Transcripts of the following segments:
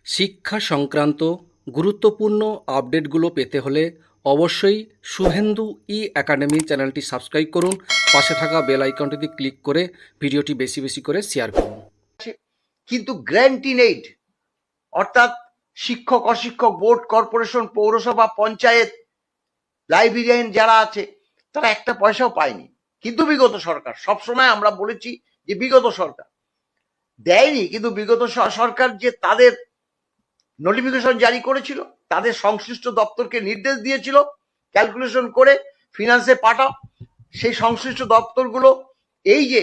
শিক্ষা সংক্রান্ত গুরুত্বপূর্ণ আপডেটগুলো পেতে হলে অবশ্যই শুভেন্দু ই একাডেমি চ্যানেলটি সাবস্ক্রাইব করুন। পাশে থাকা বেল আইকনটিতে ক্লিক করে ভিডিওটি বেশি বেশি করে শেয়ার করুন। কিন্তু গ্র্যান্ট ইন এইড অর্থাৎ শিক্ষক অশিক্ষক বোর্ড কর্পোরেশন পৌরসভা পঞ্চায়েত লাইব্রেরিয়ান যারা আছে তারা একটা পয়সাও পায়নি। কিন্তু বিগত সরকার, সবসময় আমরা বলেছি যে বিগত সরকার দেয়নি, কিন্তু বিগত সরকার যে তাদের নোটিফিকেশন জারি করেছিল, তাদের সংশ্লিষ্ট দপ্তরকে নির্দেশ দিয়েছিল ক্যালকুলেশন করে ফিনান্সে পাঠাও। সেই সংশ্লিষ্ট দপ্তরগুলো এই যে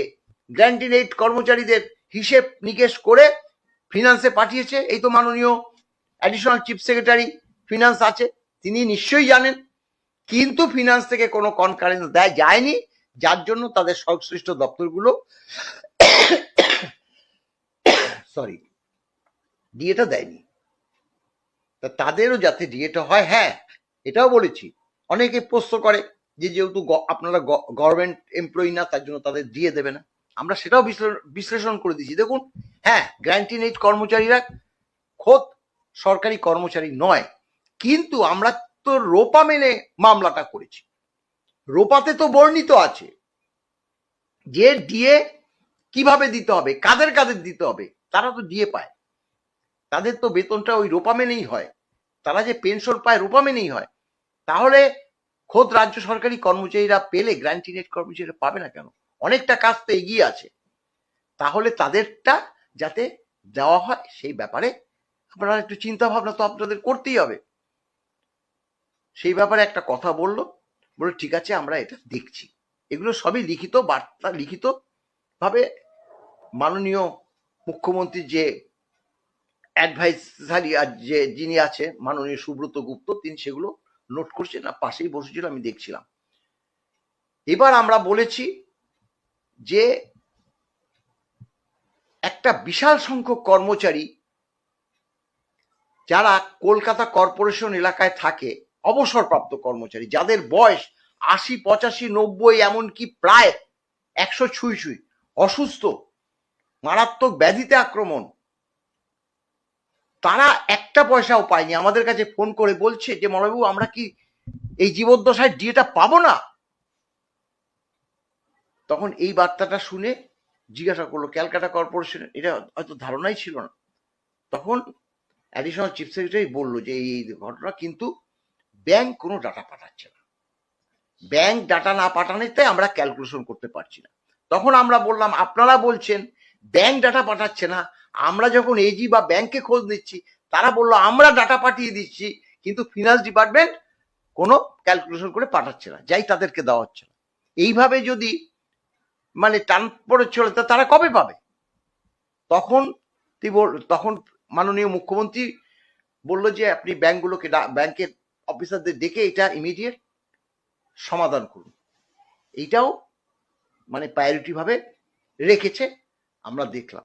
গ্র্যান্ট ইন এইড কর্মচারীদের হিসেব নিকেশ করে ফিনান্সে পাঠিয়েছে। এই তো মাননীয় অ্যাডিশনাল চিফ সেক্রেটারি ফিনান্স আছে, তিনি নিশ্চয়ই জানেন। কিন্তু ফিনান্স থেকে কোনো কনকারেন্স দেয় যায়নি, যার জন্য তাদের সংশ্লিষ্ট দপ্তরগুলো ডিএটা দেয়নি। তা তাদেরও যাতে ডিএটা হয়, হ্যাঁ এটাও বলেছি। অনেকে প্রশ্ন করে যে যেহেতু আপনারা গভর্নমেন্ট এমপ্লয়ি না, তার জন্য তাদের দিয়ে দেবে না। আমরা সেটাও বিশ্লেষণ করে দিয়েছি। দেখুন, হ্যাঁ গ্র্যান্ট ইন এইড কর্মচারীরা খোদ সরকারি কর্মচারী নয়, কিন্তু আমরা তো রোপা মেনে মামলাটা করেছি। রোপাতে তো বর্ণিত আছে যে ডিএ কিভাবে দিতে হবে, কাদের কাদের দিতে হবে। তারা তো ডিএ পায়, তাদের তো বেতনটা ওই রোপা মেনেই হয়, তারা যে পেনশন পায় রোপা মেনেই হয়। তাহলে খোদ রাজ্য সরকারি কর্মচারীরা পেলে গ্র্যান্ট ইন এইড কর্মচারীরা পাবে না কেন? অনেকটা কাজ তো এগিয়ে আছে। তাহলে তাদেরটা যাতে দেওয়া হয় সেই ব্যাপারে আপনারা একটু চিন্তা ভাবনা তো আপনাদের করতেই হবে। সেই ব্যাপারে একটা কথা বললো, বলে ঠিক আছে আমরা এটা দেখছি। এগুলো সবই লিখিত বার্তা, লিখিত ভাবে মাননীয় মুখ্যমন্ত্রী যে অ্যাডভাইসারি যে যিনি আছে মাননীয় সুব্রত গুপ্ত, তিনি সেগুলো নোট করছেন, না পাশেই বসেছিল, আমি দেখছিলাম। এবার আমরা বলেছি যে একটা বিশাল সংখ্যক কর্মচারী যারা কলকাতা কর্পোরেশন এলাকায় থাকে, অবসরপ্রাপ্ত কর্মচারী যাদের বয়স ৮০, ৮৫, ৯০, এমনকি প্রায় ১০০ ছুঁই ছুঁই, অসুস্থ, মারাত্মক ব্যাধিতে আক্রমণ, তারা একটা পয়সাও পায়নি। আমাদের কাছে ফোন করে বলছে যে মলয়বাবু আমরা কি এই জীবদ্দশায় ডিএটা পাবো না? তখন এই বার্তাটা শুনে জিজ্ঞাসা করলো ক্যালকাটা কর্পোরেশন, এটা হয়তো ধারণাই ছিল না। তখন অ্যাডিশনাল চিফ সেক্রেটারি বললো যে এই ঘটনা, কিন্তু ব্যাংক কোনো ডাটা পাঠাচ্ছে না, ব্যাংক ডাটা না পাঠানোতে আমরা ক্যালকুলেশন করতে পারছি না। তখন আমরা বললাম আপনারা বলছেন ব্যাংক ডাটা পাঠাচ্ছে না, আমরা যখন এজি বা ব্যাংকে খোঁজ নিচ্ছি তারা বললো আমরা ডাটা পাঠিয়ে দিচ্ছি, কিন্তু ফিনান্স ডিপার্টমেন্ট কোনো ক্যালকুলেশন করে পাঠাচ্ছে না, যাই তাদেরকে দেওয়া হচ্ছে না। এইভাবে যদি মানে টান পড়ে চলে তা তারা কবে পাবে? তখন মাননীয় মুখ্যমন্ত্রী বলল যে আপনি ব্যাংকগুলোকে, ব্যাংকের অফিসারদের ডেকে এটা ইমিডিয়েট সমাধান করুন। এইটাও মানে প্রায়োরিটি ভাবে রেখেছে, আমরা দেখলাম।